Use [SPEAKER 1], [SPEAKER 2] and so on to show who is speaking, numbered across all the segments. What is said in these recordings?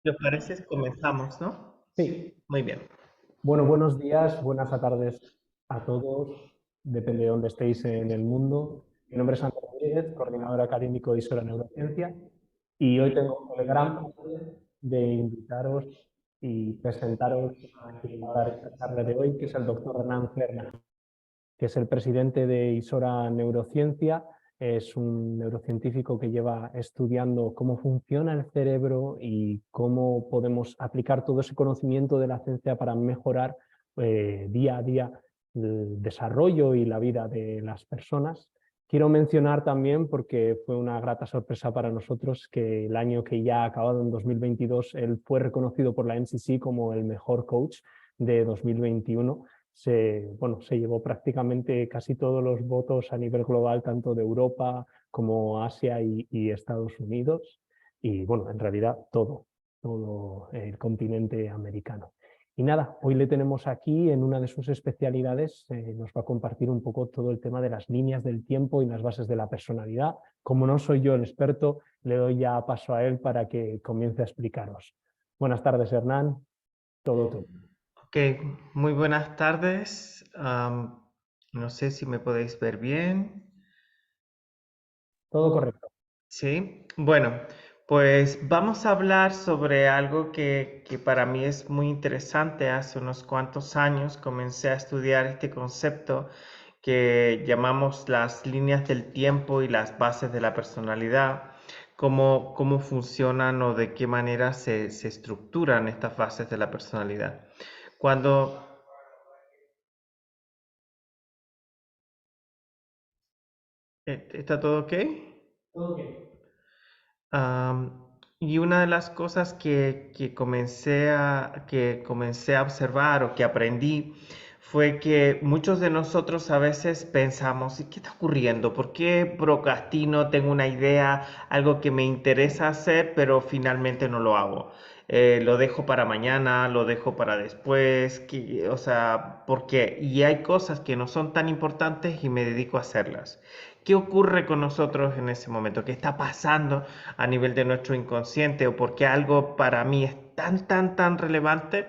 [SPEAKER 1] ¿Te parece si comenzamos, no?
[SPEAKER 2] Sí,
[SPEAKER 1] Muy bien.
[SPEAKER 2] bueno, buenos días, buenas tardes a todos, depende de dónde estéis en el mundo. Mi nombre es Andrés Rodríguez, coordinador académico de ISORA Neurociencia, y hoy tengo el gran placer de invitaros y presentaros a quien va a dar esta charla de hoy, que es el doctor Hernán Cerna, que es el presidente de ISORA Neurociencia. Es un neurocientífico que lleva estudiando cómo funciona el cerebro y cómo podemos aplicar todo ese conocimiento de la ciencia para mejorar día a día el desarrollo y la vida de las personas. Quiero mencionar también, porque fue una grata sorpresa para nosotros, que el año que ya ha acabado, en 2022, él fue reconocido por la NCC como el mejor coach de 2021. Se llevó prácticamente casi todos los votos a nivel global, tanto de Europa como Asia y Estados Unidos, y bueno, en realidad todo el continente americano. Y nada, hoy le tenemos aquí en una de sus especialidades, nos va a compartir un poco todo el tema de las líneas del tiempo y las bases de la personalidad. Como no soy yo el experto, le doy ya paso a él para que comience a explicaros. Buenas tardes, Hernán, todo tú.
[SPEAKER 1] Ok, muy buenas tardes. No sé si me podéis ver bien.
[SPEAKER 2] Todo correcto.
[SPEAKER 1] Sí. Bueno, pues vamos a hablar sobre algo que para mí es muy interesante. Hace unos cuantos años comencé a estudiar este concepto que llamamos las líneas del tiempo y las bases de la personalidad. Cómo funcionan o de qué manera se estructuran estas bases de la personalidad. Cuando ¿está todo ok?
[SPEAKER 2] Ok.
[SPEAKER 1] Y una de las cosas que comencé a observar o que aprendí fue que muchos de nosotros a veces pensamos, ¿y qué está ocurriendo? ¿Por qué procrastino? Tengo una idea, algo que me interesa hacer, pero finalmente no lo hago. Lo dejo para mañana, lo dejo para después, o sea, ¿por qué? Y hay cosas que no son tan importantes y me dedico a hacerlas. ¿Qué ocurre con nosotros en ese momento? ¿Qué está pasando a nivel de nuestro inconsciente? ¿O por qué algo para mí es tan relevante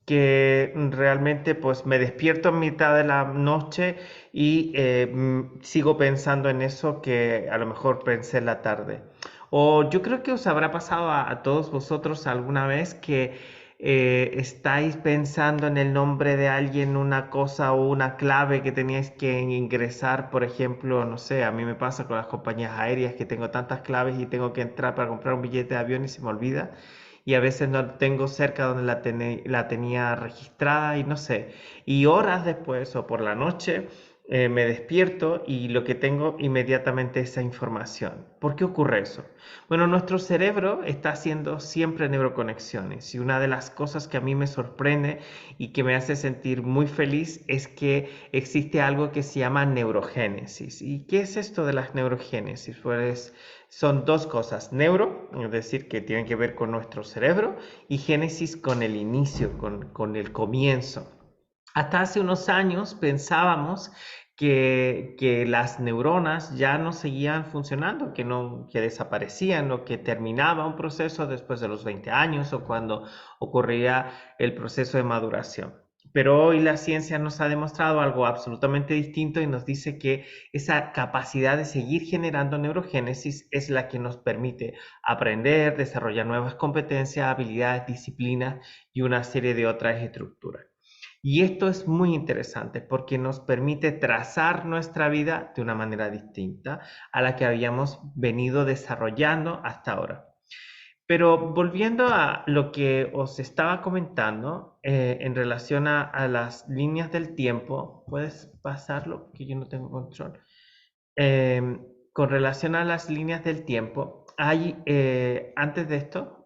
[SPEAKER 1] que realmente pues me despierto en mitad de la noche y sigo pensando en eso que a lo mejor pensé en la tarde? O yo creo que os habrá pasado a todos vosotros alguna vez que estáis pensando en el nombre de alguien, una cosa o una clave que teníais que ingresar, por ejemplo, no sé, a mí me pasa con las compañías aéreas que tengo tantas claves y tengo que entrar para comprar un billete de avión y se me olvida. Y a veces no tengo cerca donde la tenía registrada y no sé. Y horas después o por la noche me despierto y lo que tengo inmediatamente es esa información. ¿Por qué ocurre eso? Bueno, nuestro cerebro está haciendo siempre neuroconexiones y una de las cosas que a mí me sorprende y que me hace sentir muy feliz es que existe algo que se llama neurogénesis. ¿Y qué es esto de las neurogénesis? Pues son dos cosas, neuro, es decir, que tienen que ver con nuestro cerebro, y génesis con el inicio, con el comienzo. Hasta hace unos años pensábamos que las neuronas ya no seguían funcionando, que, no, que desaparecían o que terminaba un proceso después de los 20 años o cuando ocurría el proceso de maduración. Pero hoy la ciencia nos ha demostrado algo absolutamente distinto y nos dice que esa capacidad de seguir generando neurogénesis es la que nos permite aprender, desarrollar nuevas competencias, habilidades, disciplinas y una serie de otras estructuras. Y esto es muy interesante porque nos permite trazar nuestra vida de una manera distinta a la que habíamos venido desarrollando hasta ahora. Pero volviendo a lo que os estaba comentando en relación a las líneas del tiempo, ¿puedes pasarlo? Que yo no tengo control. Con relación a las líneas del tiempo, antes de esto,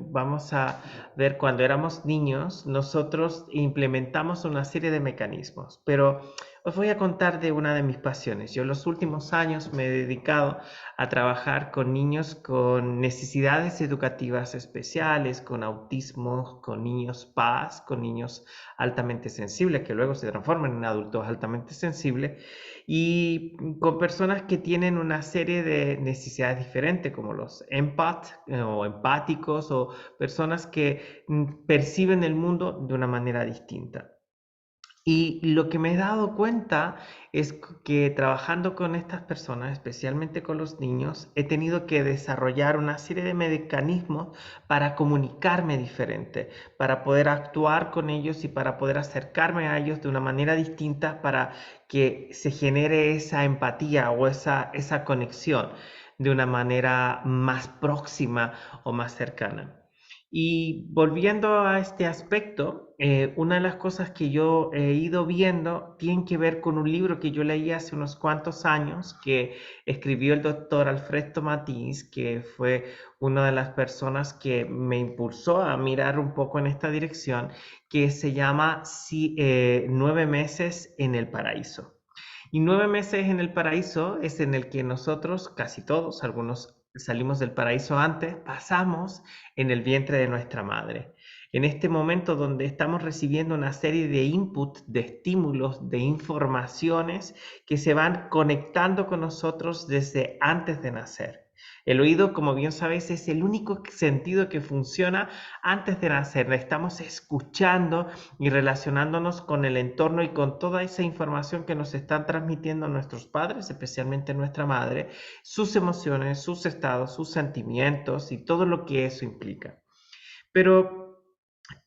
[SPEAKER 1] vamos a ver cuando éramos niños, nosotros implementamos una serie de mecanismos, pero os voy a contar de una de mis pasiones. Yo en los últimos años me he dedicado a trabajar con niños con necesidades educativas especiales, con autismo, con niños PAS, con niños altamente sensibles, que luego se transforman en adultos altamente sensibles, y con personas que tienen una serie de necesidades diferentes, como los empath o empáticos, o personas que perciben el mundo de una manera distinta. Y lo que me he dado cuenta es que trabajando con estas personas, especialmente con los niños, he tenido que desarrollar una serie de mecanismos para comunicarme diferente, para poder actuar con ellos y para poder acercarme a ellos de una manera distinta para que se genere esa empatía o esa conexión de una manera más próxima o más cercana. Y volviendo a este aspecto, una de las cosas que yo he ido viendo tiene que ver con un libro que yo leí hace unos cuantos años que escribió el doctor Alfredo Matís, que fue una de las personas que me impulsó a mirar un poco en esta dirección, que se llama 9 meses en el paraíso. Y 9 meses en el paraíso es en el que nosotros, casi todos, algunos salimos del paraíso antes, pasamos en el vientre de nuestra madre. En este momento donde estamos recibiendo una serie de input, de estímulos, de informaciones que se van conectando con nosotros desde antes de nacer. El oído, como bien sabéis, es el único sentido que funciona antes de nacer. Estamos escuchando y relacionándonos con el entorno y con toda esa información que nos están transmitiendo nuestros padres, especialmente nuestra madre, sus emociones, sus estados, sus sentimientos y todo lo que eso implica. Pero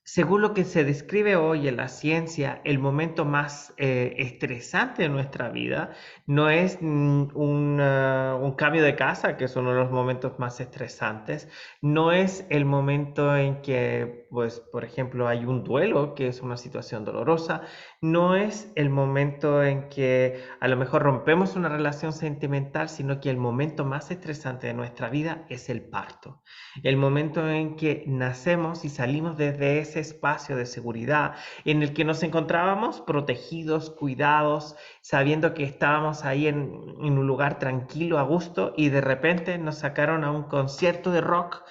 [SPEAKER 1] según lo que se describe hoy en la ciencia, el momento más estresante de nuestra vida no es un cambio de casa, que es uno de los momentos más estresantes, no es el momento en que, pues, por ejemplo, hay un duelo, que es una situación dolorosa, no es el momento en que a lo mejor rompemos una relación sentimental, sino que el momento más estresante de nuestra vida es el parto. El momento en que nacemos y salimos desde ese espacio de seguridad en el que nos encontrábamos protegidos, cuidados, sabiendo que estábamos ahí en un lugar tranquilo, a gusto, y de repente nos sacaron a un concierto de rock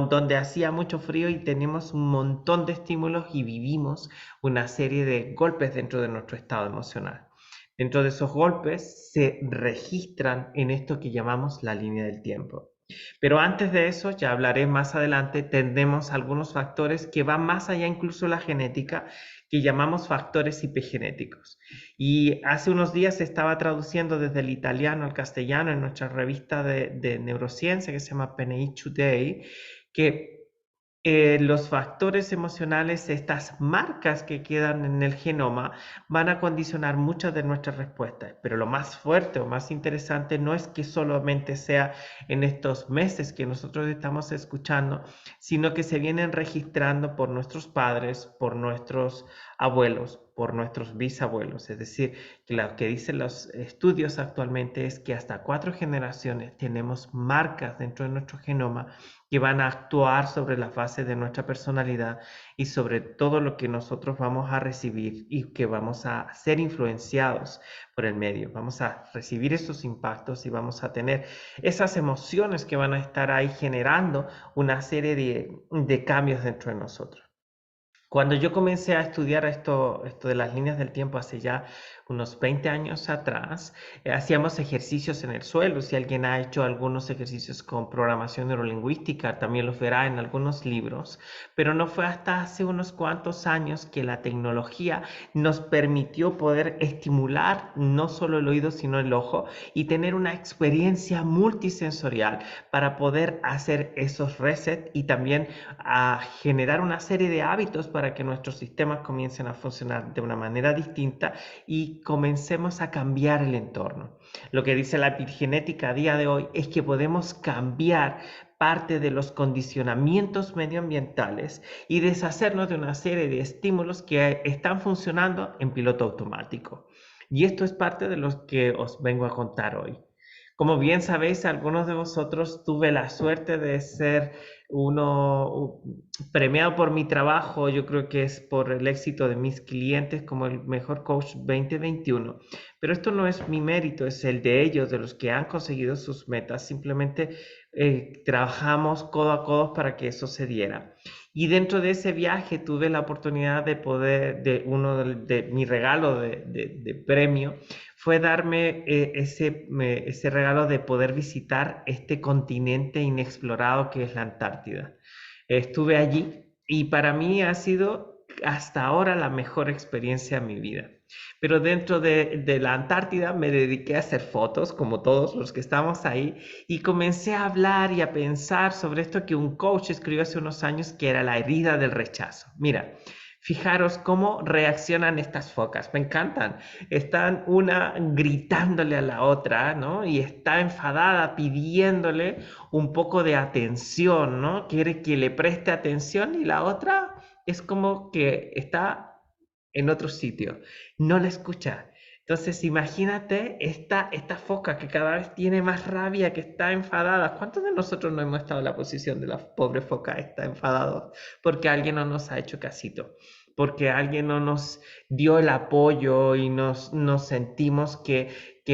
[SPEAKER 1] donde hacía mucho frío y tenemos un montón de estímulos y vivimos una serie de golpes dentro de nuestro estado emocional. Dentro de esos golpes se registran en esto que llamamos la línea del tiempo. Pero antes de eso, ya hablaré más adelante, tendremos algunos factores que van más allá incluso de la genética, que llamamos factores epigenéticos. Y hace unos días se estaba traduciendo desde el italiano al castellano en nuestra revista de neurociencia que se llama PNI Today, que los factores emocionales, estas marcas que quedan en el genoma, van a condicionar muchas de nuestras respuestas. Pero lo más fuerte o más interesante no es que solamente sea en estos meses que nosotros estamos escuchando, sino que se vienen registrando por nuestros padres, por nuestros abuelos, por nuestros bisabuelos. Es decir, que lo que dicen los estudios actualmente es que hasta 4 generaciones tenemos marcas dentro de nuestro genoma que van a actuar sobre la fase de nuestra personalidad y sobre todo lo que nosotros vamos a recibir y que vamos a ser influenciados por el medio. Vamos a recibir esos impactos y vamos a tener esas emociones que van a estar ahí generando una serie de cambios dentro de nosotros. Cuando yo comencé a estudiar esto de las líneas del tiempo hace ya unos 20 años atrás, hacíamos ejercicios en el suelo. Si alguien ha hecho algunos ejercicios con programación neurolingüística, también los verá en algunos libros. Pero no fue hasta hace unos cuantos años que la tecnología nos permitió poder estimular no solo el oído, sino el ojo y tener una experiencia multisensorial para poder hacer esos resets y también a generar una serie de hábitos para que nuestros sistemas comiencen a funcionar de una manera distinta y comencemos a cambiar el entorno. Lo que dice la epigenética a día de hoy es que podemos cambiar parte de los condicionamientos medioambientales y deshacernos de una serie de estímulos que están funcionando en piloto automático. Y esto es parte de lo que os vengo a contar hoy. Como bien sabéis, algunos de vosotros tuve la suerte de ser premiado por mi trabajo, yo creo que es por el éxito de mis clientes como el mejor coach 2021. Pero esto no es mi mérito, es el de ellos, de los que han conseguido sus metas. Simplemente trabajamos codo a codo para que eso se diera. Y dentro de ese viaje tuve la oportunidad de poder, de mi regalo de premio, fue darme ese regalo de poder visitar este continente inexplorado que es la Antártida. Estuve allí y para mí ha sido hasta ahora la mejor experiencia de mi vida. Pero dentro de la Antártida me dediqué a hacer fotos, como todos los que estamos ahí, y comencé a hablar y a pensar sobre esto que un coach escribió hace unos años, que era la herida del rechazo. Mira, fijaros cómo reaccionan estas focas, me encantan. Están una gritándole a la otra, ¿no? Y está enfadada pidiéndole un poco de atención, ¿no? Quiere que le preste atención y la otra es como que está en otro sitio, no la escucha. Entonces, imagínate esta foca que cada vez tiene más rabia, que está enfadada. ¿Cuántos de nosotros no hemos estado en la posición de la pobre foca está enfadado porque alguien no nos ha hecho casito? Porque alguien no nos dio el apoyo y nos sentimos que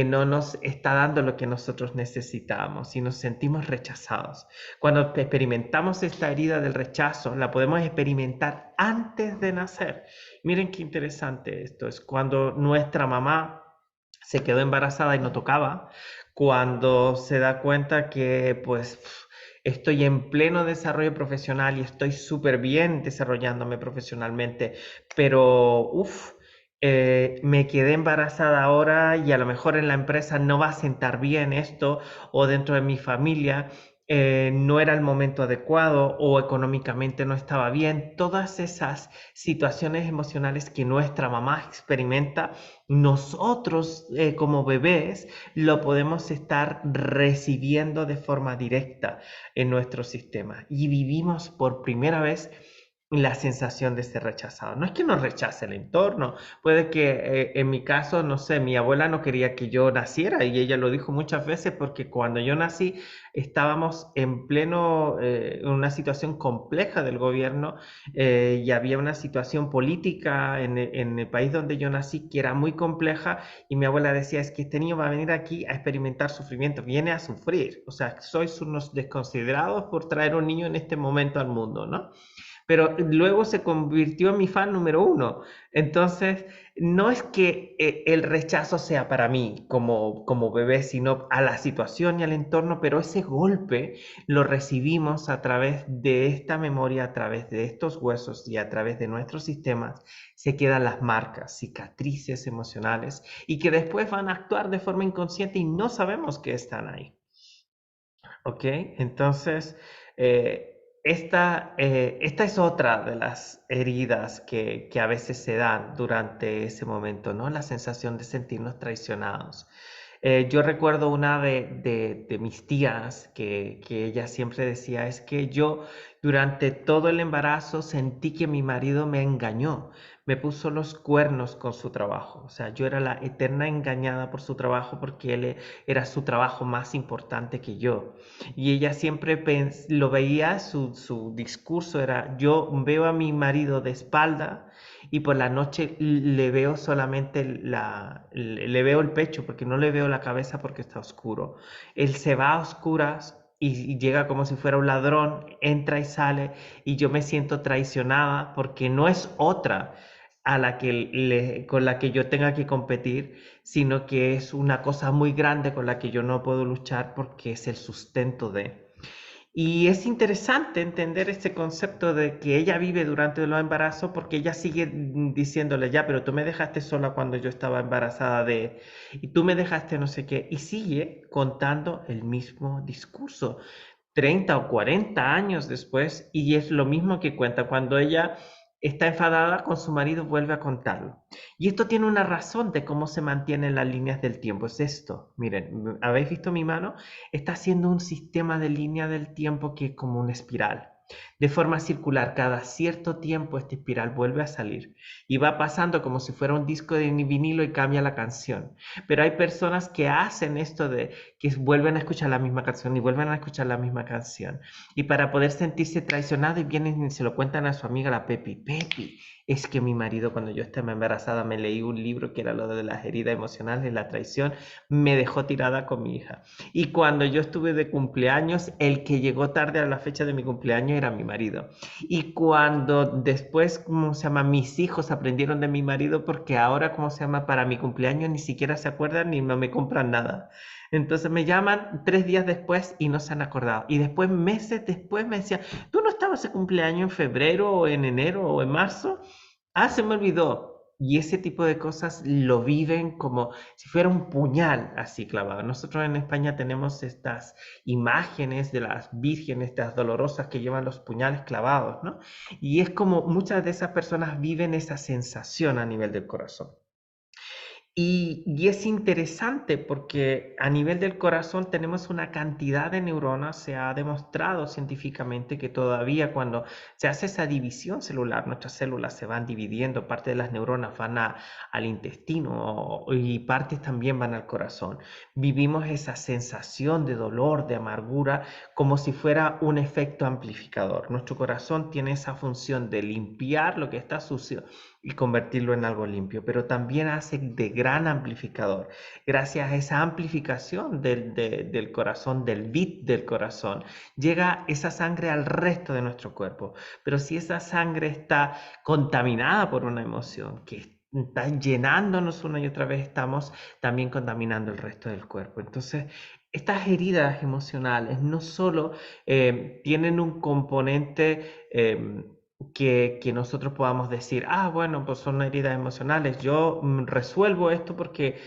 [SPEAKER 1] no nos está dando lo que nosotros necesitábamos y nos sentimos rechazados. Cuando experimentamos esta herida del rechazo, la podemos experimentar antes de nacer. Miren qué interesante esto. Es cuando nuestra mamá se quedó embarazada y no tocaba, cuando se da cuenta que pues estoy en pleno desarrollo profesional y estoy súper bien desarrollándome profesionalmente, pero me quedé embarazada ahora y a lo mejor en la empresa no va a sentar bien esto o dentro de mi familia no era el momento adecuado o económicamente no estaba bien. Todas esas situaciones emocionales que nuestra mamá experimenta, nosotros como bebés lo podemos estar recibiendo de forma directa en nuestro sistema y vivimos por primera vez la sensación de ser rechazado. No es que nos rechace el entorno, puede que en mi caso, no sé, mi abuela no quería que yo naciera y ella lo dijo muchas veces porque cuando yo nací estábamos en una situación compleja del gobierno y había una situación política en el país donde yo nací que era muy compleja y mi abuela decía, es que este niño va a venir aquí a experimentar sufrimiento, viene a sufrir, o sea, sois unos desconsiderados por traer un niño en este momento al mundo, ¿no? Pero luego se convirtió en mi fan número uno. Entonces, no es que el rechazo sea para mí como bebé, sino a la situación y al entorno, pero ese golpe lo recibimos a través de esta memoria, a través de estos huesos y a través de nuestros sistemas, se quedan las marcas, cicatrices emocionales y que después van a actuar de forma inconsciente y no sabemos que están ahí. ¿Ok? Entonces, esta es otra de las heridas que a veces se dan durante ese momento, ¿no? La sensación de sentirnos traicionados. Yo recuerdo una de mis tías que ella siempre decía, es que yo durante todo el embarazo sentí que mi marido me engañó, me puso los cuernos con su trabajo. O sea, yo era la eterna engañada por su trabajo porque era su trabajo más importante que yo. Y ella siempre lo veía, su discurso era, yo veo a mi marido de espalda y por la noche le veo solamente le veo el pecho porque no le veo la cabeza porque está oscuro. Él se va a oscuras y llega como si fuera un ladrón, entra y sale y yo me siento traicionada porque no es otra con la que yo tenga que competir, sino que es una cosa muy grande con la que yo no puedo luchar porque es el sustento de. Y es interesante entender este concepto de que ella vive durante el embarazo porque ella sigue diciéndole, ya, pero tú me dejaste sola cuando yo estaba embarazada y tú me dejaste no sé qué, y sigue contando el mismo discurso 30 o 40 años después, y es lo mismo que cuenta cuando ella está enfadada con su marido, vuelve a contarlo. Y esto tiene una razón de cómo se mantienen las líneas del tiempo. Es esto, miren, ¿habéis visto mi mano? Está haciendo un sistema de línea del tiempo que es como una espiral. De forma circular, cada cierto tiempo esta espiral vuelve a salir y va pasando como si fuera un disco de vinilo y cambia la canción. Pero hay personas que hacen esto de que vuelven a escuchar la misma canción y vuelven a escuchar la misma canción. Y para poder sentirse traicionado y vienen y se lo cuentan a su amiga la Pepi. Pepi, es que mi marido cuando yo estaba embarazada me leí un libro que era lo de las heridas emocionales, la traición, me dejó tirada con mi hija. Y cuando yo estuve de cumpleaños, el que llegó tarde a la fecha de mi cumpleaños era mi marido. Y cuando después, ¿cómo se llama? Mis hijos aprendieron de mi marido porque ahora, ¿cómo se llama? Para mi cumpleaños ni siquiera se acuerdan ni no me compran nada. Entonces me llaman 3 días después y no se han acordado. Y después, meses después, me decían, ¿tú no estabas de cumpleaños en febrero o en enero o en marzo? Ah, se me olvidó. Y ese tipo de cosas lo viven como si fuera un puñal así clavado. Nosotros en España tenemos estas imágenes de las vírgenes, estas dolorosas que llevan los puñales clavados, ¿no? Y es como muchas de esas personas viven esa sensación a nivel del corazón. Y es interesante porque a nivel del corazón tenemos una cantidad de neuronas, se ha demostrado científicamente que todavía cuando se hace esa división celular, nuestras células se van dividiendo, parte de las neuronas van al intestino y partes también van al corazón. Vivimos esa sensación de dolor, de amargura, como si fuera un efecto amplificador. Nuestro corazón tiene esa función de limpiar lo que está sucio y convertirlo en algo limpio, pero también hace de gran amplificador. Gracias a esa amplificación del corazón, del beat del corazón, llega esa sangre al resto de nuestro cuerpo. Pero si esa sangre está contaminada por una emoción que está llenándonos una y otra vez, estamos también contaminando el resto del cuerpo. Entonces, estas heridas emocionales no solo tienen un componente que nosotros podamos decir, ah, bueno, pues son heridas emocionales, yo resuelvo esto porque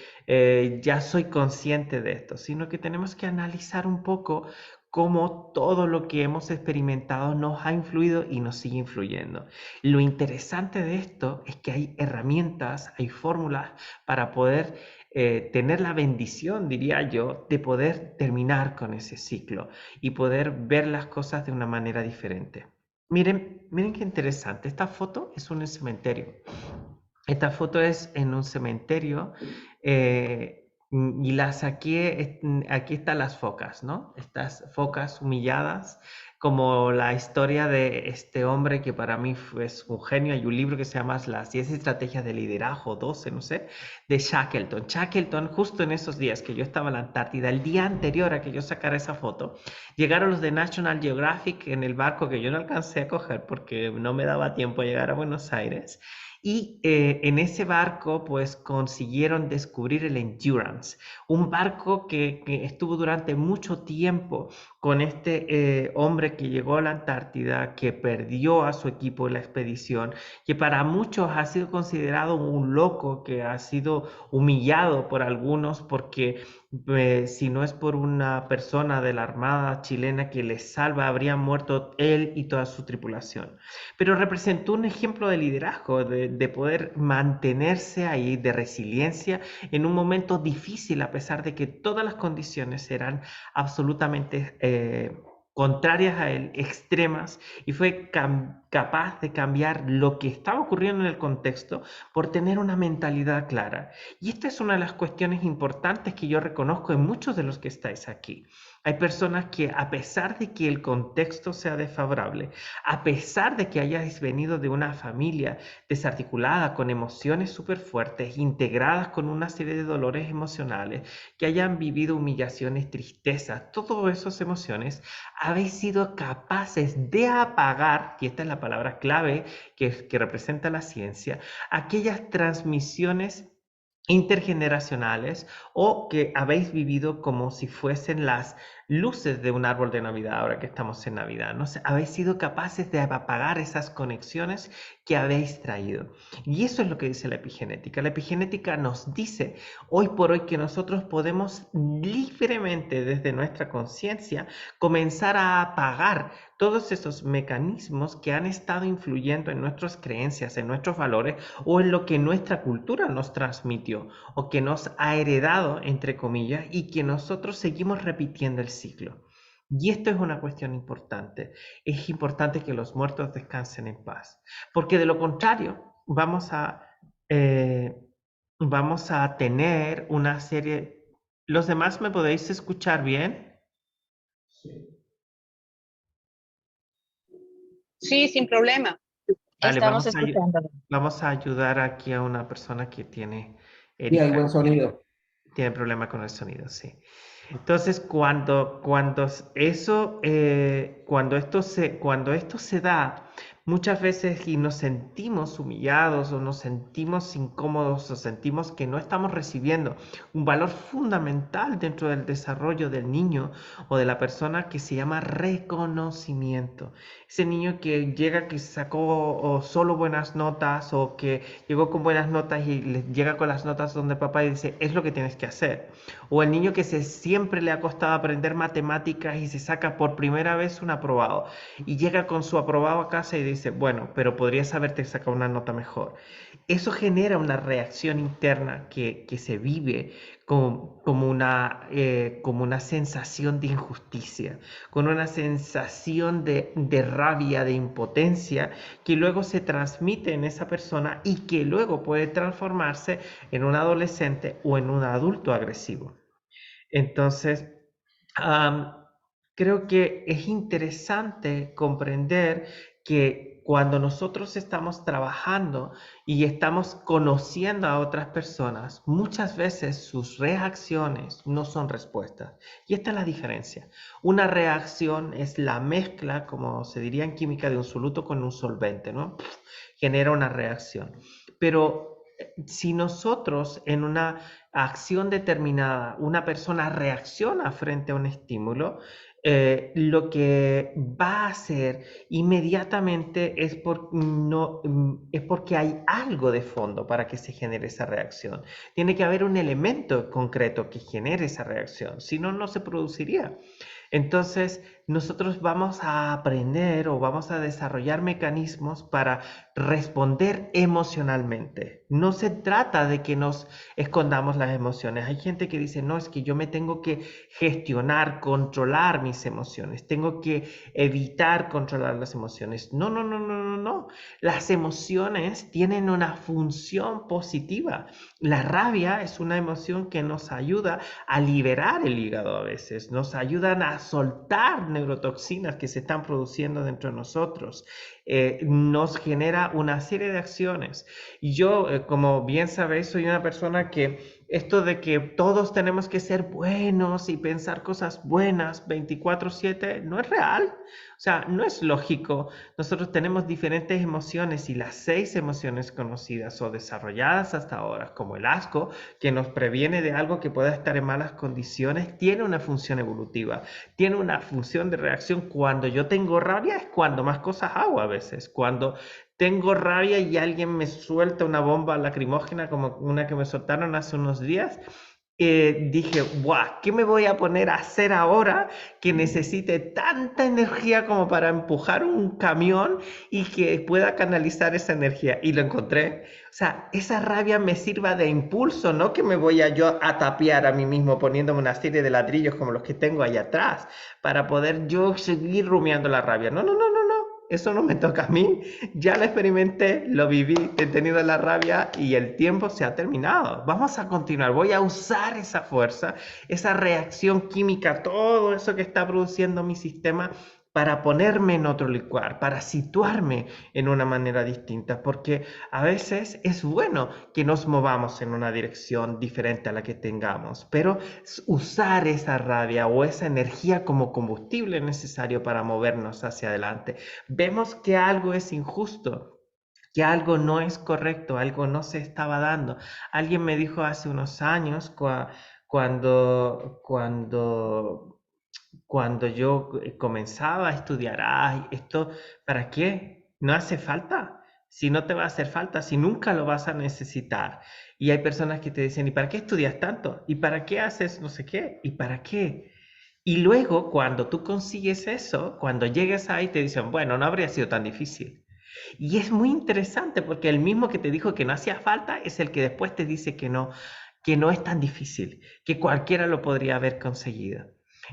[SPEAKER 1] ya soy consciente de esto, sino que tenemos que analizar un poco cómo todo lo que hemos experimentado nos ha influido y nos sigue influyendo. Lo interesante de esto es que hay herramientas, hay fórmulas para poder tener la bendición, diría yo, de poder terminar con ese ciclo y poder ver las cosas de una manera diferente. Miren, miren qué interesante. Esta foto es un cementerio. Esta foto es en un cementerio y la saqué, aquí están las focas, ¿no? Estas focas humilladas, como la historia de este hombre que para mí fue un genio. Hay un libro que se llama Las 10 estrategias de liderazgo, 12, no sé, de Shackleton. Shackleton, justo en esos días que yo estaba en la Antártida, el día anterior a que yo sacara esa foto, llegaron los de National Geographic en el barco que yo no alcancé a coger porque no me daba tiempo a llegar a Buenos Aires. Y en ese barco, pues consiguieron descubrir el Endurance, un barco que estuvo durante mucho tiempo con este hombre que llegó a la Antártida, que perdió a su equipo en la expedición, que para muchos ha sido considerado un loco, que ha sido humillado por algunos porque si no es por una persona de la Armada chilena que les salva, habrían muerto él y toda su tripulación. Pero representó un ejemplo de liderazgo, de poder mantenerse ahí, de resiliencia en un momento difícil, a pesar de que todas las condiciones eran absolutamente contrarias a él, extremas, y fue capaz de cambiar lo que estaba ocurriendo en el contexto por tener una mentalidad clara. Y esta es una de las cuestiones importantes que yo reconozco en muchos de los que estáis aquí. Hay personas que a pesar de que el contexto sea desfavorable, a pesar de que hayáis venido de una familia desarticulada, con emociones súper fuertes, integradas con una serie de dolores emocionales, que hayan vivido humillaciones, tristezas, todas esas emociones, habéis sido capaces de apagar, y esta es la palabra clave que representa la ciencia, aquellas transmisiones intergeneracionales o que habéis vivido como si fuesen las luces de un árbol de Navidad, ahora que estamos en Navidad, ¿no? Habéis sido capaces de apagar esas conexiones que habéis traído. Y eso es lo que dice la epigenética. La epigenética nos dice hoy por hoy que nosotros podemos libremente desde nuestra conciencia comenzar a apagar todos esos mecanismos que han estado influyendo en nuestras creencias, en nuestros valores o en lo que nuestra cultura nos transmitió o que nos ha heredado, entre comillas, y que nosotros seguimos repitiendo el ciclo. Y esto es una cuestión importante. Es importante que los muertos descansen en paz, porque de lo contrario eh, vamos a tener una serie. ¿Los demás me podéis escuchar bien?
[SPEAKER 3] Sí, sin problema.
[SPEAKER 1] Vale,
[SPEAKER 3] Estamos escuchando.
[SPEAKER 1] vamos a ayudar aquí a una persona que tiene,
[SPEAKER 4] Y hay
[SPEAKER 1] Erika,
[SPEAKER 4] buen sonido.
[SPEAKER 1] tiene problema con el sonido, sí. Entonces, cuando esto se da, muchas veces y nos sentimos humillados o nos sentimos incómodos o sentimos que no estamos recibiendo un valor fundamental dentro del desarrollo del niño o de la persona que se llama reconocimiento. Ese niño que llega, que sacó o solo buenas notas o que llegó con buenas notas y le llega con las notas donde papá y dice, es lo que tienes que hacer. O el niño que siempre le ha costado aprender matemáticas y se saca por primera vez un aprobado y llega con su aprobado a casa y dice, bueno, pero podrías haberte sacado una nota mejor. Eso genera una reacción interna que se vive como una sensación de injusticia, con una sensación de rabia, de impotencia, que luego se transmite en esa persona y que luego puede transformarse en un adolescente o en un adulto agresivo. Entonces, am, creo que es interesante comprender que cuando nosotros estamos trabajando y estamos conociendo a otras personas, muchas veces sus reacciones no son respuestas. Y esta es la diferencia. Una reacción es la mezcla, como se diría en química, de un soluto con un solvente, ¿no? Genera una reacción. Pero si nosotros en una acción determinada, una persona reacciona frente a un estímulo, lo que va a hacer inmediatamente es porque hay algo de fondo para que se genere esa reacción. Tiene que haber un elemento concreto que genere esa reacción, si no, no se produciría. Entonces, nosotros vamos a aprender o vamos a desarrollar mecanismos para responder emocionalmente. No se trata de que nos escondamos las emociones. Hay gente que dice, no, es que yo me tengo que gestionar, controlar mis emociones, tengo que evitar controlar las emociones. No, no, no, no, no, no. Las emociones tienen una función positiva. La rabia es una emoción que nos ayuda a liberar el hígado a veces, nos ayudan a soltar neurotoxinas que se están produciendo dentro de nosotros, nos genera una serie de acciones. Y yo, como bien sabéis, soy una persona que esto de que todos tenemos que ser buenos y pensar cosas buenas 24/7 no es real. O sea, no es lógico. Nosotros tenemos diferentes emociones y las 6 emociones conocidas o desarrolladas hasta ahora, como el asco, que nos previene de algo que pueda estar en malas condiciones, tiene una función evolutiva, tiene una función de reacción. Cuando yo tengo rabia es cuando más cosas hago a veces. Cuando tengo rabia y alguien me suelta una bomba lacrimógena como una que me soltaron hace unos días, dije, guau, ¿qué me voy a poner a hacer ahora que necesite tanta energía como para empujar un camión y que pueda canalizar esa energía? Y lo encontré. O sea, esa rabia me sirva de impulso, no que me voy a yo a tapiar a mí mismo poniéndome una serie de ladrillos como los que tengo ahí atrás para poder yo seguir rumiando la rabia. No, no, no, no, no. Eso no me toca a mí. Ya lo experimenté, lo viví, he tenido la rabia y el tiempo se ha terminado. Vamos a continuar. Voy a usar esa fuerza, esa reacción química, todo eso que está produciendo mi sistema para ponerme en otro lugar, para situarme en una manera distinta, porque a veces es bueno que nos movamos en una dirección diferente a la que tengamos, pero usar esa rabia o esa energía como combustible necesario para movernos hacia adelante. Vemos que algo es injusto, que algo no es correcto, algo no se estaba dando. Alguien me dijo hace unos años, cuando, cuando, cuando yo comenzaba a estudiar, ay, esto, ¿para qué? No hace falta. Si no te va a hacer falta, si nunca lo vas a necesitar. Y hay personas que te dicen, ¿y para qué estudias tanto? ¿Y para qué haces no sé qué? ¿Y para qué? Y luego, cuando tú consigues eso, cuando llegues ahí, te dicen, bueno, no habría sido tan difícil. Y es muy interesante porque el mismo que te dijo que no hacía falta es el que después te dice que no es tan difícil, que cualquiera lo podría haber conseguido.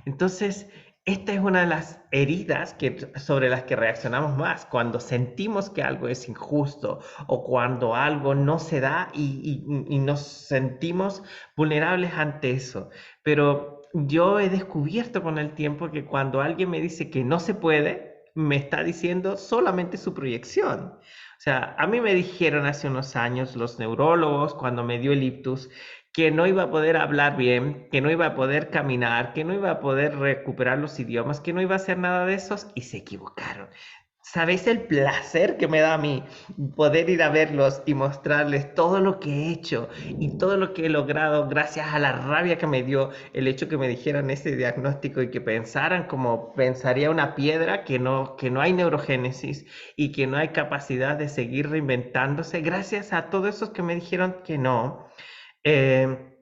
[SPEAKER 1] Entonces, esta es una de las heridas sobre las que reaccionamos más, cuando sentimos que algo es injusto o cuando algo no se da y nos sentimos vulnerables ante eso. Pero yo he descubierto con el tiempo que cuando alguien me dice que no se puede, me está diciendo solamente su proyección. O sea, a mí me dijeron hace unos años los neurólogos cuando me dio el ictus que no iba a poder hablar bien, que no iba a poder caminar, que no iba a poder recuperar los idiomas, que no iba a hacer nada de esos y se equivocaron. ¿Sabéis el placer que me da a mí poder ir a verlos y mostrarles todo lo que he hecho y todo lo que he logrado gracias a la rabia que me dio el hecho que me dijeran ese diagnóstico y que pensaran como pensaría una piedra que no hay neurogénesis y que no hay capacidad de seguir reinventándose gracias a todos esos que me dijeron que no? Eh,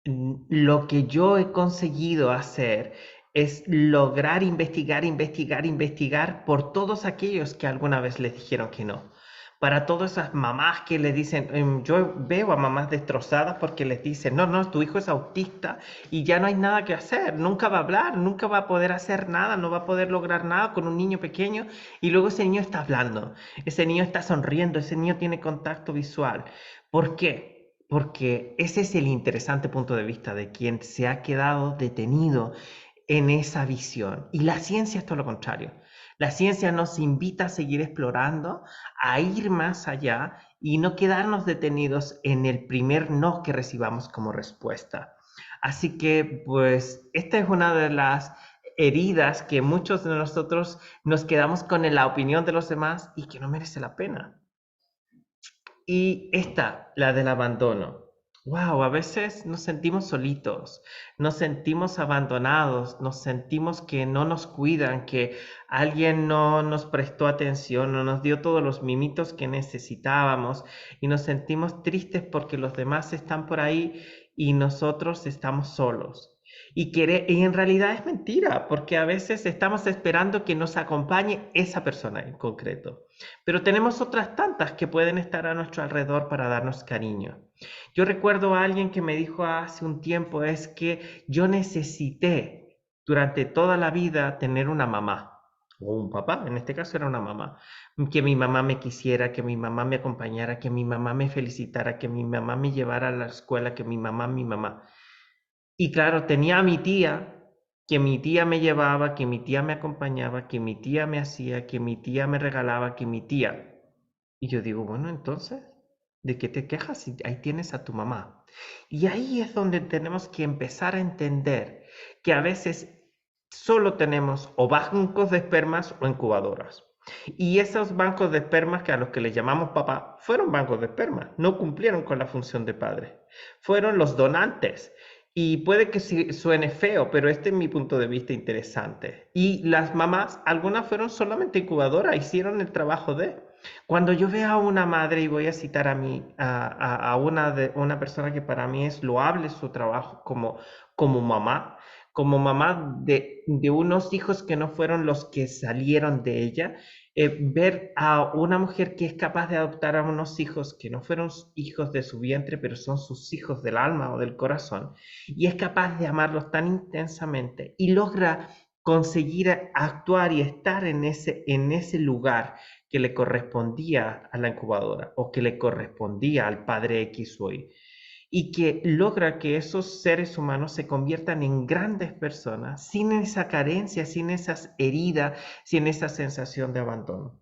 [SPEAKER 1] lo que yo he conseguido hacer es lograr investigar, investigar, investigar por todos aquellos que alguna vez les dijeron que no. Para todas esas mamás que les dicen, yo veo a mamás destrozadas porque les dicen, no, no, tu hijo es autista y ya no hay nada que hacer, nunca va a hablar, nunca va a poder hacer nada, no va a poder lograr nada con un niño pequeño y luego ese niño está hablando, ese niño está sonriendo, ese niño tiene contacto visual. ¿Por qué? Porque ese es el interesante punto de vista de quien se ha quedado detenido en esa visión. Y la ciencia es todo lo contrario. La ciencia nos invita a seguir explorando, a ir más allá y no quedarnos detenidos en el primer no que recibamos como respuesta. Así que, pues, esta es una de las heridas que muchos de nosotros nos quedamos con la opinión de los demás y que no merece la pena. Y esta, la del abandono. Wow, a veces nos sentimos solitos, nos sentimos abandonados, nos sentimos que no nos cuidan, que alguien no nos prestó atención, no nos dio todos los mimitos que necesitábamos y nos sentimos tristes porque los demás están por ahí y nosotros estamos solos. Y en realidad es mentira, porque a veces estamos esperando que nos acompañe esa persona en concreto. Pero tenemos otras tantas que pueden estar a nuestro alrededor para darnos cariño. Yo recuerdo a alguien que me dijo hace un tiempo, es que yo necesité durante toda la vida tener una mamá o un papá, en este caso era una mamá, que mi mamá me quisiera, que mi mamá me acompañara, que mi mamá me felicitara, que mi mamá me llevara a la escuela, que mi mamá, mi mamá. Y claro, tenía a mi tía, que mi tía me llevaba, que mi tía me acompañaba, que mi tía me hacía, que mi tía me regalaba, que mi tía. Y yo digo, bueno, entonces, ¿de qué te quejas si ahí tienes a tu mamá? Y ahí es donde tenemos que empezar a entender que a veces solo tenemos o bancos de espermas o incubadoras. Y esos bancos de espermas que a los que les llamamos papá fueron bancos de esperma, no cumplieron con la función de padre. Fueron los donantes. Y puede que suene feo, pero este es mi punto de vista interesante. Y las mamás, algunas fueron solamente incubadoras, hicieron el trabajo de. Cuando yo veo a una madre, y voy a citar a una persona que para mí es loable su trabajo como mamá de unos hijos que no fueron los que salieron de ella, ver a una mujer que es capaz de adoptar a unos hijos que no fueron hijos de su vientre, pero son sus hijos del alma o del corazón, y es capaz de amarlos tan intensamente y logra conseguir actuar y estar en ese lugar que le correspondía a la incubadora o que le correspondía al padre X o Y y que logra que esos seres humanos se conviertan en grandes personas sin esa carencia, sin esas heridas, sin esa sensación de abandono.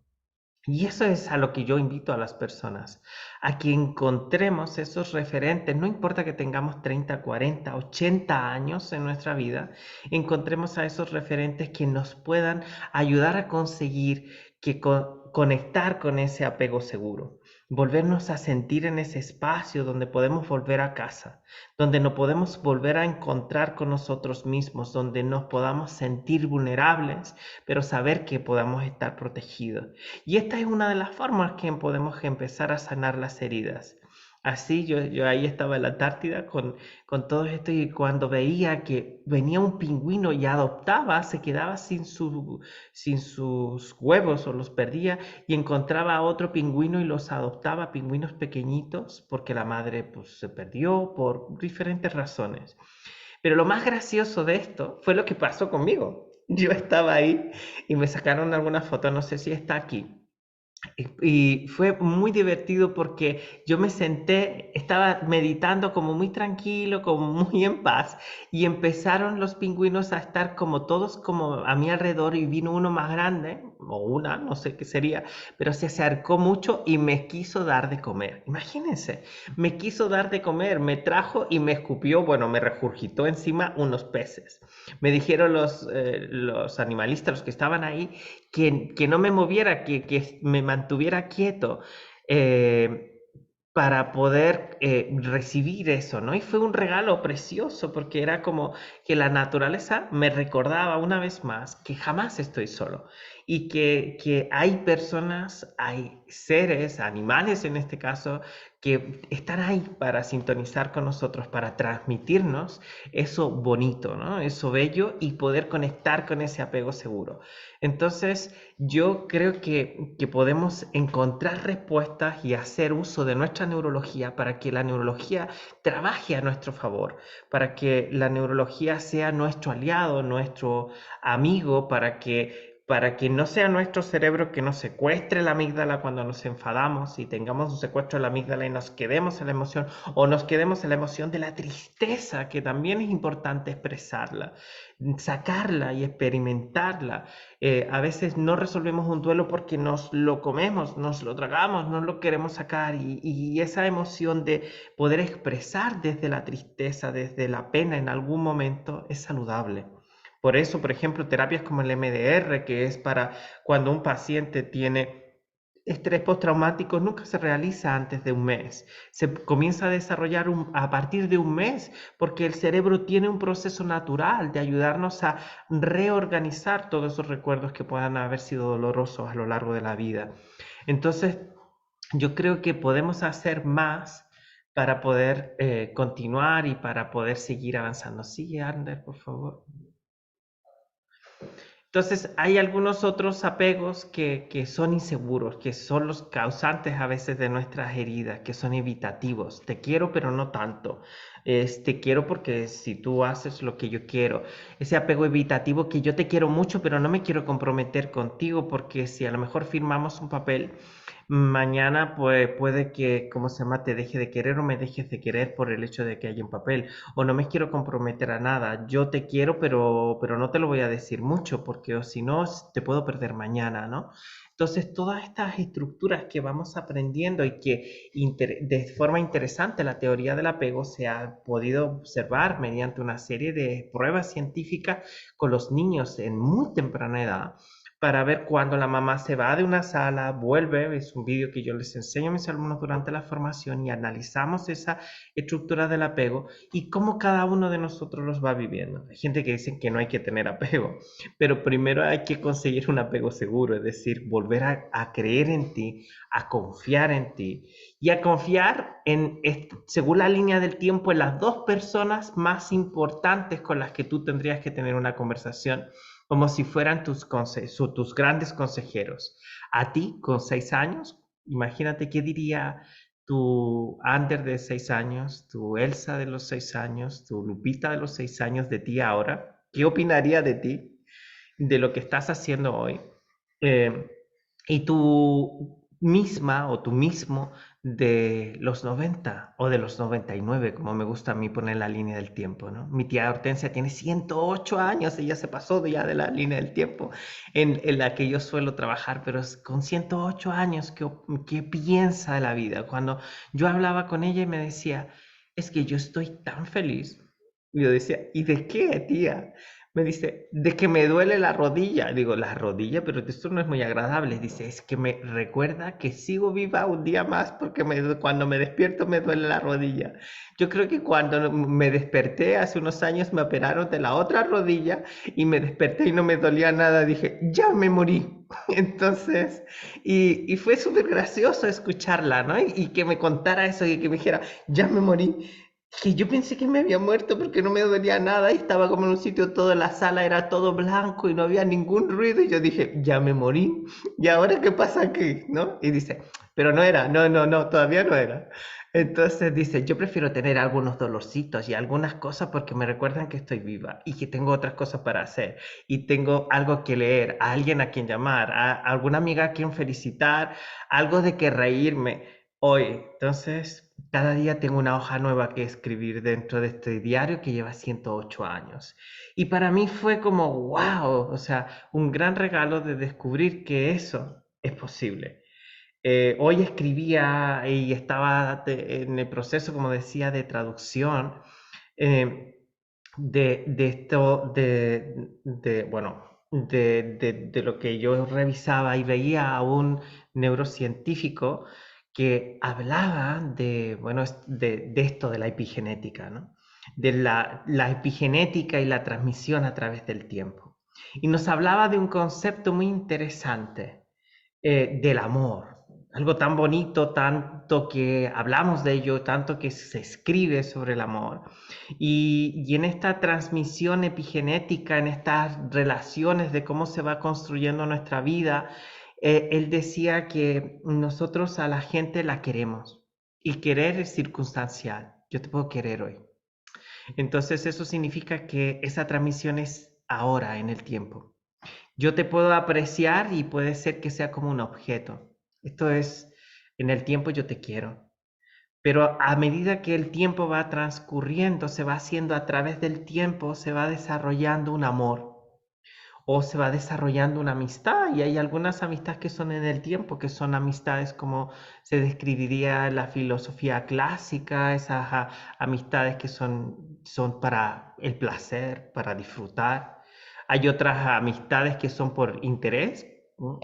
[SPEAKER 1] Y eso es a lo que yo invito a las personas, a que encontremos esos referentes, no importa que tengamos 30, 40, 80 años en nuestra vida, encontremos a esos referentes que nos puedan ayudar a conseguir conectar con ese apego seguro, volvernos a sentir en ese espacio donde podemos volver a casa, donde nos podemos volver a encontrar con nosotros mismos, donde nos podamos sentir vulnerables, pero saber que podamos estar protegidos. Y esta es una de las formas que podemos empezar a sanar las heridas. Así yo ahí estaba en la Antártida con todo esto y cuando veía que venía un pingüino y adoptaba, se quedaba sin sus huevos o los perdía y encontraba a otro pingüino y los adoptaba, pingüinos pequeñitos, porque la madre pues, se perdió por diferentes razones. Pero lo más gracioso de esto fue lo que pasó conmigo. Yo estaba ahí y me sacaron alguna foto, no sé si está aquí. Y fue muy divertido porque yo me senté, estaba meditando como muy tranquilo, como muy en paz, y empezaron los pingüinos a estar como todos como a mi alrededor y vino uno más grande, o una, no sé qué sería, pero se acercó mucho y me quiso dar de comer. Imagínense, me quiso dar de comer, me trajo y me escupió, bueno, me regurgitó encima unos peces. Me dijeron los animalistas, los que estaban ahí, que no me moviera, que me mantuviera quieto eh, para poder recibir eso, ¿no? Y fue un regalo precioso porque era como que la naturaleza me recordaba una vez más que jamás estoy solo y que hay personas, hay seres, animales en este caso, que están ahí para sintonizar con nosotros, para transmitirnos eso bonito, ¿no? Eso bello y poder conectar con ese apego seguro. Entonces, yo creo que podemos encontrar respuestas y hacer uso de nuestra neurología para que la neurología trabaje a nuestro favor, para que la neurología sea nuestro aliado, nuestro amigo, para que no sea nuestro cerebro que nos secuestre la amígdala cuando nos enfadamos y tengamos un secuestro de la amígdala y nos quedemos en la emoción o nos quedemos en la emoción de la tristeza, que también es importante expresarla, sacarla y experimentarla. A veces no resolvemos un duelo porque nos lo comemos, nos lo tragamos, no lo queremos sacar y esa emoción de poder expresar desde la tristeza, desde la pena en algún momento es saludable. Por eso, por ejemplo, terapias como el MDR, que es para cuando un paciente tiene estrés postraumático, nunca se realiza antes de un mes. Se comienza a desarrollar a partir de un mes, porque el cerebro tiene un proceso natural de ayudarnos a reorganizar todos esos recuerdos que puedan haber sido dolorosos a lo largo de la vida. Entonces, yo creo que podemos hacer más para poder continuar y para poder seguir avanzando. Sigue, Ander, por favor. Entonces, hay algunos otros apegos que son inseguros, que son los causantes a veces de nuestras heridas, que son evitativos. Te quiero, pero no tanto. Te quiero porque si tú haces lo que yo quiero. Ese apego evitativo que yo te quiero mucho, pero no me quiero comprometer contigo porque si a lo mejor firmamos un papel, mañana pues puede que, ¿cómo se llama?, te deje de querer o me dejes de querer por el hecho de que haya un papel o no me quiero comprometer a nada. Yo te quiero, pero no te lo voy a decir mucho porque o si no te puedo perder mañana, ¿no? Entonces, todas estas estructuras que vamos aprendiendo y que de forma interesante la teoría del apego se ha podido observar mediante una serie de pruebas científicas con los niños en muy temprana edad para ver cuando la mamá se va de una sala, vuelve, es un vídeo que yo les enseño a mis alumnos durante la formación y analizamos esa estructura del apego y cómo cada uno de nosotros los va viviendo. Hay gente que dice que no hay que tener apego, pero primero hay que conseguir un apego seguro, es decir, volver a creer en ti, a confiar en ti y a confiar en, según la línea del tiempo, en las dos personas más importantes con las que tú tendrías que tener una conversación como si fueran tus grandes consejeros. A ti, con 6 años, imagínate qué diría tu Ander de 6 años, tu Elsa de los 6 años, tu Lupita de los 6 años de ti ahora. ¿Qué opinaría de ti, de lo que estás haciendo hoy? Eh, y tú misma o tú mismo de los 90 o de los 99, como me gusta a mí poner la línea del tiempo, ¿no? Mi tía Hortensia tiene 108 años, ella se pasó ya de la línea del tiempo en la que yo suelo trabajar, pero con 108 años, ¿qué piensa de la vida? Cuando yo hablaba con ella y me decía, es que yo estoy tan feliz. Y yo decía, ¿y de qué, tía? Me dice, de que me duele la rodilla. Digo, la rodilla, pero esto no es muy agradable. Dice, es que me recuerda que sigo viva un día más porque cuando me despierto me duele la rodilla. Yo creo que cuando me desperté hace unos años me operaron de la otra rodilla y me desperté y no me dolía nada. Dije, ya me morí. Entonces, y fue súper gracioso escucharla, ¿no? Y que me contara eso y que me dijera, ya me morí. que yo pensé que me había muerto porque no me dolía nada y estaba como en un sitio todo, la sala era todo blanco y no había ningún ruido y yo dije, ya me morí, ¿y ahora qué pasa aquí? ¿No? Y dice, pero no era, no, no, no, todavía no era. Entonces dice, yo prefiero tener algunos dolorcitos y algunas cosas porque me recuerdan que estoy viva y que tengo otras cosas para hacer y tengo algo que leer, a alguien a quien llamar, a alguna amiga a quien felicitar, algo de que reírme hoy. Entonces, cada día tengo una hoja nueva que escribir dentro de este diario que lleva 108 años. Y para mí fue como, wow, o sea, un gran regalo de descubrir que eso es posible. Hoy escribía y estaba en el proceso, como decía, de traducción eh, de esto, bueno, de lo que yo revisaba y veía a un neurocientífico que hablaba de, bueno, de esto de la epigenética, ¿no? De la epigenética y la transmisión a través del tiempo. Y nos hablaba de un concepto muy interesante del amor. Algo tan bonito, tanto que hablamos de ello, tanto que se escribe sobre el amor. Y en esta transmisión epigenética, en estas relaciones de cómo se va construyendo nuestra vida, él decía que nosotros a la gente la queremos y querer es circunstancial. Yo te puedo querer hoy. Entonces eso significa que esa transmisión es ahora, en el tiempo. Yo te puedo apreciar y puede ser que sea como un objeto. Esto es, en el tiempo yo te quiero. Pero a medida que el tiempo va transcurriendo, se va haciendo a través del tiempo, se va desarrollando un amor o se va desarrollando una amistad. Y hay algunas amistades que son en el tiempo, que son amistades como se describiría en la filosofía clásica, esas amistades que son para el placer, para disfrutar. Hay otras amistades que son por interés.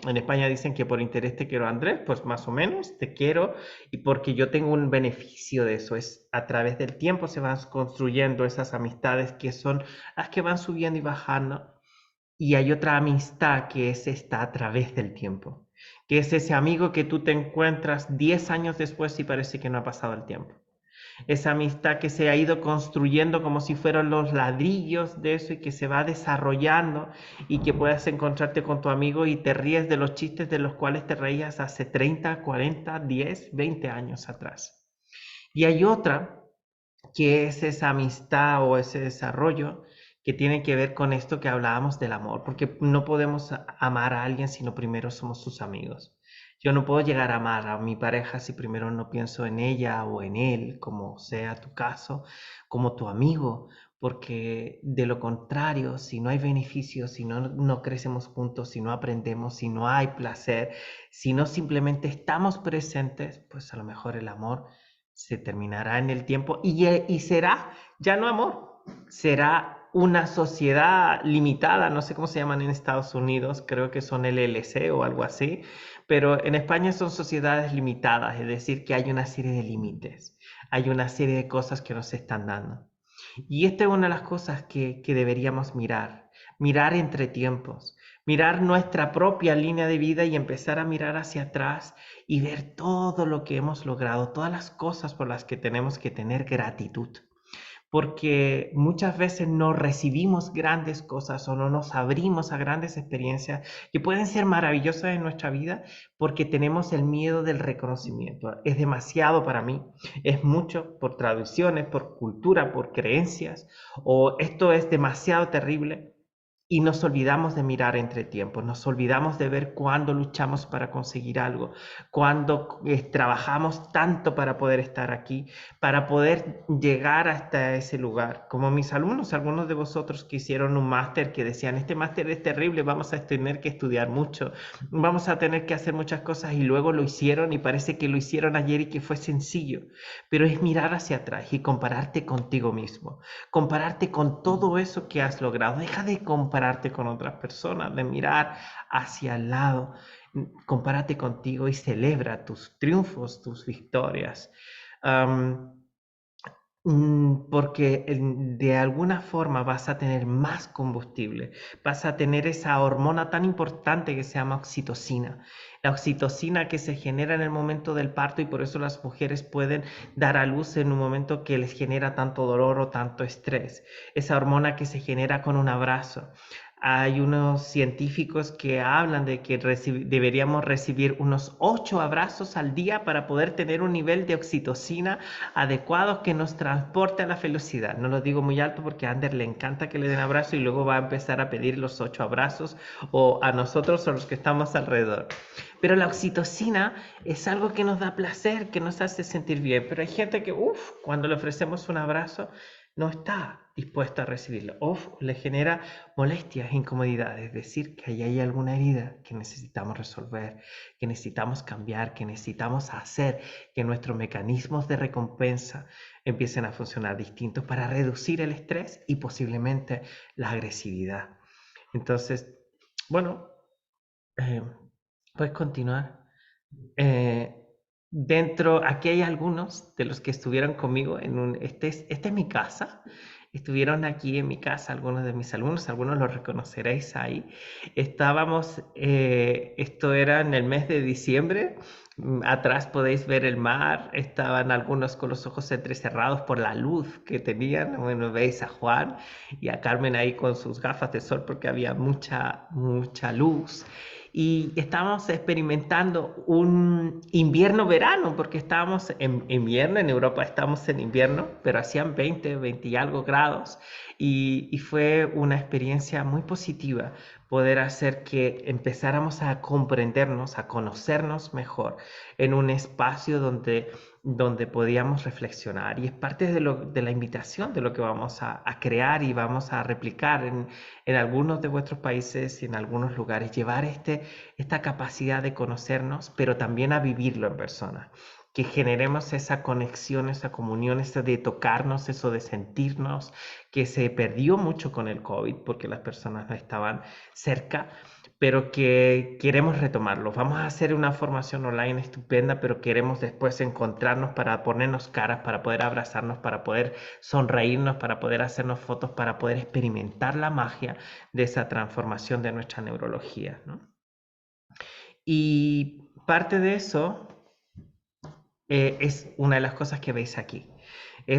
[SPEAKER 1] En España dicen que por interés te quiero, Andrés, pues más o menos te quiero y porque yo tengo un beneficio de eso. Es a través del tiempo se van construyendo esas amistades que son las que van subiendo y bajando. Y hay otra amistad que es esta a través del tiempo, que es ese amigo que tú te encuentras 10 años después y parece que no ha pasado el tiempo. Esa amistad que se ha ido construyendo como si fueran los ladrillos de eso y que se va desarrollando y que puedas encontrarte con tu amigo y te ríes de los chistes de los cuales te reías hace 30, 40, 10, 20 años atrás. Y hay otra que es esa amistad o ese desarrollo que tiene que ver con esto que hablábamos del amor, porque no podemos amar a alguien si no primero somos sus amigos. Yo no puedo llegar a amar a mi pareja si primero no pienso en ella o en él, como sea tu caso, como tu amigo, porque de lo contrario, si no hay beneficio, si no crecemos juntos, si no aprendemos, si no hay placer, si no simplemente estamos presentes, pues a lo mejor el amor se terminará en el tiempo y será ya no amor, será una sociedad limitada, no sé cómo se llaman en Estados Unidos, creo que son LLC o algo así, pero en España son sociedades limitadas, es decir, que hay una serie de límites, hay una serie de cosas que nos están dando. Y esta es una de las cosas que deberíamos mirar, mirar entre tiempos, mirar nuestra propia línea de vida y empezar a mirar hacia atrás y ver todo lo que hemos logrado, todas las cosas por las que tenemos que tener gratitud. Porque muchas veces no recibimos grandes cosas o no nos abrimos a grandes experiencias que pueden ser maravillosas en nuestra vida porque tenemos el miedo del reconocimiento. Es demasiado para mí, es mucho por tradiciones, por cultura, por creencias, o esto es demasiado terrible y nos olvidamos de mirar entre tiempos, nos olvidamos de ver cuándo luchamos para conseguir algo, cuándo trabajamos tanto para poder estar aquí, para poder llegar hasta ese lugar. Como mis alumnos, algunos de vosotros que hicieron un máster que decían, este máster es terrible, vamos a tener que estudiar mucho, vamos a tener que hacer muchas cosas y luego lo hicieron y parece que lo hicieron ayer y que fue sencillo, pero es mirar hacia atrás y compararte contigo mismo, compararte con todo eso que has logrado. Deja de compararte con otras personas, de mirar hacia el lado. Compárate contigo y celebra tus triunfos, tus victorias. Um, Porque de alguna forma vas a tener más combustible, vas a tener esa hormona tan importante que se llama oxitocina. La oxitocina que se genera en el momento del parto y por eso las mujeres pueden dar a luz en un momento que les genera tanto dolor o tanto estrés. Esa hormona que se genera con un abrazo. Hay unos científicos que hablan de que deberíamos recibir unos 8 abrazos al día para poder tener un nivel de oxitocina adecuado que nos transporte a la felicidad. No lo digo muy alto porque a Ander le encanta que le den abrazo y luego va a empezar a pedir los 8 abrazos o a nosotros o los que estamos alrededor. Pero la oxitocina es algo que nos da placer, que nos hace sentir bien. Pero hay gente que, cuando le ofrecemos un abrazo, no está dispuesta a recibirlo. Le genera molestias, incomodidades. Es decir, que ahí hay alguna herida que necesitamos resolver, que necesitamos cambiar, que necesitamos hacer que nuestros mecanismos de recompensa empiecen a funcionar distintos para reducir el estrés y posiblemente la agresividad. Entonces, bueno, eh, puedes continuar. Eh, aquí hay algunos de los que estuvieron conmigo esta es mi casa. Estuvieron aquí en mi casa algunos de mis alumnos, algunos los reconoceréis ahí. Esto era en el mes de diciembre. Atrás podéis ver el mar. Estaban algunos con los ojos entrecerrados por la luz que tenían. Bueno, veis a Juan y a Carmen ahí con sus gafas de sol porque había mucha, mucha luz y estábamos experimentando un invierno-verano, porque estábamos en invierno, en Europa estamos en invierno, pero hacían 20 y algo grados, y fue una experiencia muy positiva poder hacer que empezáramos a comprendernos, a conocernos mejor en un espacio donde podíamos reflexionar. Y es parte de la invitación de lo que vamos a crear y vamos a replicar en algunos de vuestros países y en algunos lugares, llevar esta capacidad de conocernos, pero también a vivirlo en persona. Que generemos esa conexión, esa comunión, eso de tocarnos, eso de sentirnos, que se perdió mucho con el COVID porque las personas no estaban cerca, pero que queremos retomarlo. Vamos a hacer una formación online estupenda, pero queremos después encontrarnos para ponernos caras, para poder abrazarnos, para poder sonreírnos, para poder hacernos fotos, para poder experimentar la magia de esa transformación de nuestra neurología, ¿no? Y parte de eso es una de las cosas que veis aquí.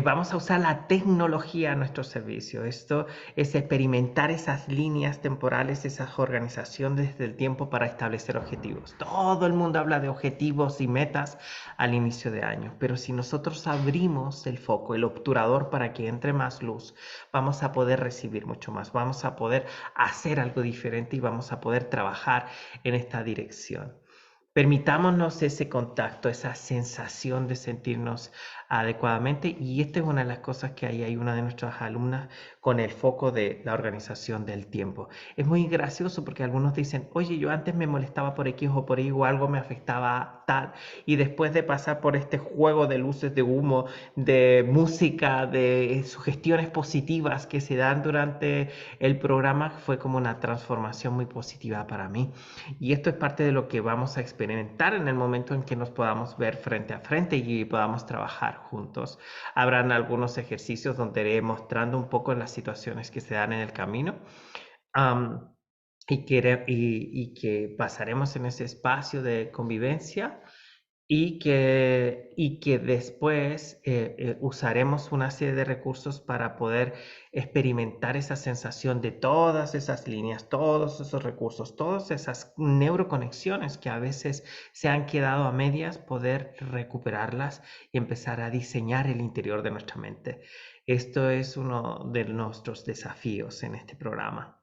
[SPEAKER 1] Vamos a usar la tecnología a nuestro servicio. Esto es experimentar esas líneas temporales, esa organización desde el tiempo para establecer objetivos. Todo el mundo habla de objetivos y metas al inicio de año, pero si nosotros abrimos el foco, el obturador para que entre más luz, vamos a poder recibir mucho más, vamos a poder hacer algo diferente y vamos a poder trabajar en esta dirección. Permitámonos ese contacto, esa sensación de sentirnos adecuadamente y esta es una de las cosas que hay una de nuestras alumnas con el foco de la organización del tiempo. Es muy gracioso porque algunos dicen, oye, yo antes me molestaba por X o por Y o algo me afectaba tal y después de pasar por este juego de luces, de humo, de música, de sugestiones positivas que se dan durante el programa fue como una transformación muy positiva para mí. Y esto es parte de lo que vamos a experimentar en el momento en que nos podamos ver frente a frente y podamos trabajar juntos. Habrán algunos ejercicios donde iré mostrando un poco en las situaciones que se dan en el camino. Y que pasaremos en ese espacio de convivencia y que después usaremos una serie de recursos para poder experimentar esa sensación de todas esas líneas, todos esos recursos, todas esas neuroconexiones que a veces se han quedado a medias, poder recuperarlas y empezar a diseñar el interior de nuestra mente. Esto es uno de nuestros desafíos en este programa.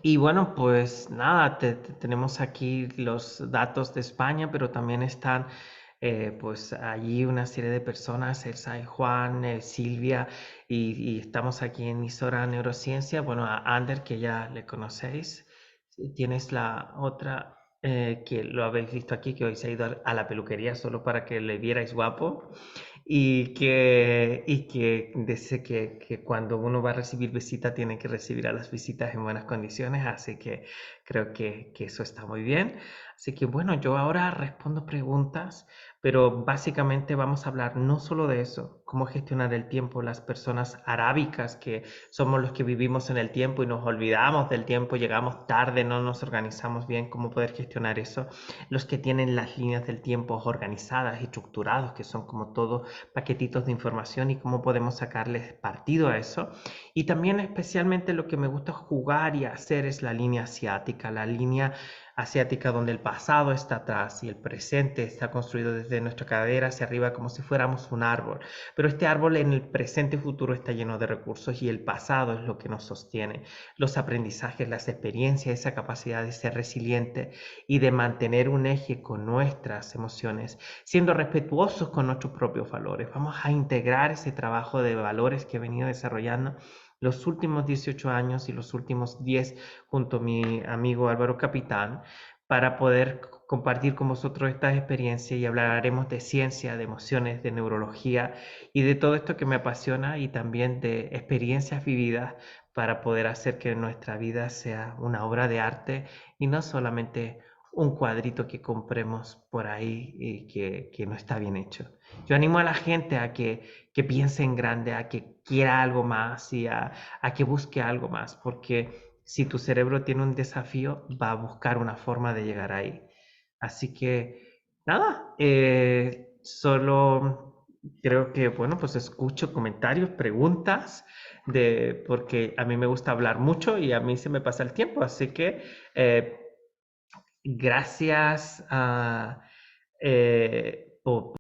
[SPEAKER 1] Y bueno, pues nada, tenemos aquí los datos de España, pero también están pues allí una serie de personas, Elsa y Juan, Silvia, y estamos aquí en Emisora Neurociencia. Bueno, a Ander, que ya le conocéis. Tienes la otra, que lo habéis visto aquí, que hoy se ha ido a la peluquería solo para que le vierais guapo y que dice que cuando uno va a recibir visita tiene que recibir a las visitas en buenas condiciones, así que creo que eso está muy bien. Así que bueno, yo ahora respondo preguntas, pero básicamente vamos a hablar no solo de eso, cómo gestionar el tiempo, las personas arábicas que somos los que vivimos en el tiempo y nos olvidamos del tiempo, llegamos tarde, no nos organizamos bien, cómo poder gestionar eso, los que tienen las líneas del tiempo organizadas y estructurados, que son como todos paquetitos de información y cómo podemos sacarles partido a eso. Y también especialmente lo que me gusta jugar y hacer es la línea asiática, la línea asiática donde el pasado está atrás y el presente está construido desde nuestra cadera hacia arriba como si fuéramos un árbol. Pero este árbol en el presente y futuro está lleno de recursos y el pasado es lo que nos sostiene. Los aprendizajes, las experiencias, esa capacidad de ser resiliente y de mantener un eje con nuestras emociones, siendo respetuosos con nuestros propios valores. Vamos a integrar ese trabajo de valores que he venido desarrollando los últimos 18 años y los últimos 10 junto a mi amigo Álvaro Capitán para poder compartir con vosotros estas experiencias y hablaremos de ciencia, de emociones, de neurología y de todo esto que me apasiona y también de experiencias vividas para poder hacer que nuestra vida sea una obra de arte y no solamente un cuadrito que compremos por ahí y que no está bien hecho. Yo animo a la gente a que piense en grande, a que quiera algo más y a que busque algo más, porque si tu cerebro tiene un desafío, va a buscar una forma de llegar ahí. Así que, nada, solo creo que, bueno, pues escucho comentarios, preguntas, porque a mí me gusta hablar mucho y a mí se me pasa el tiempo, así que gracias por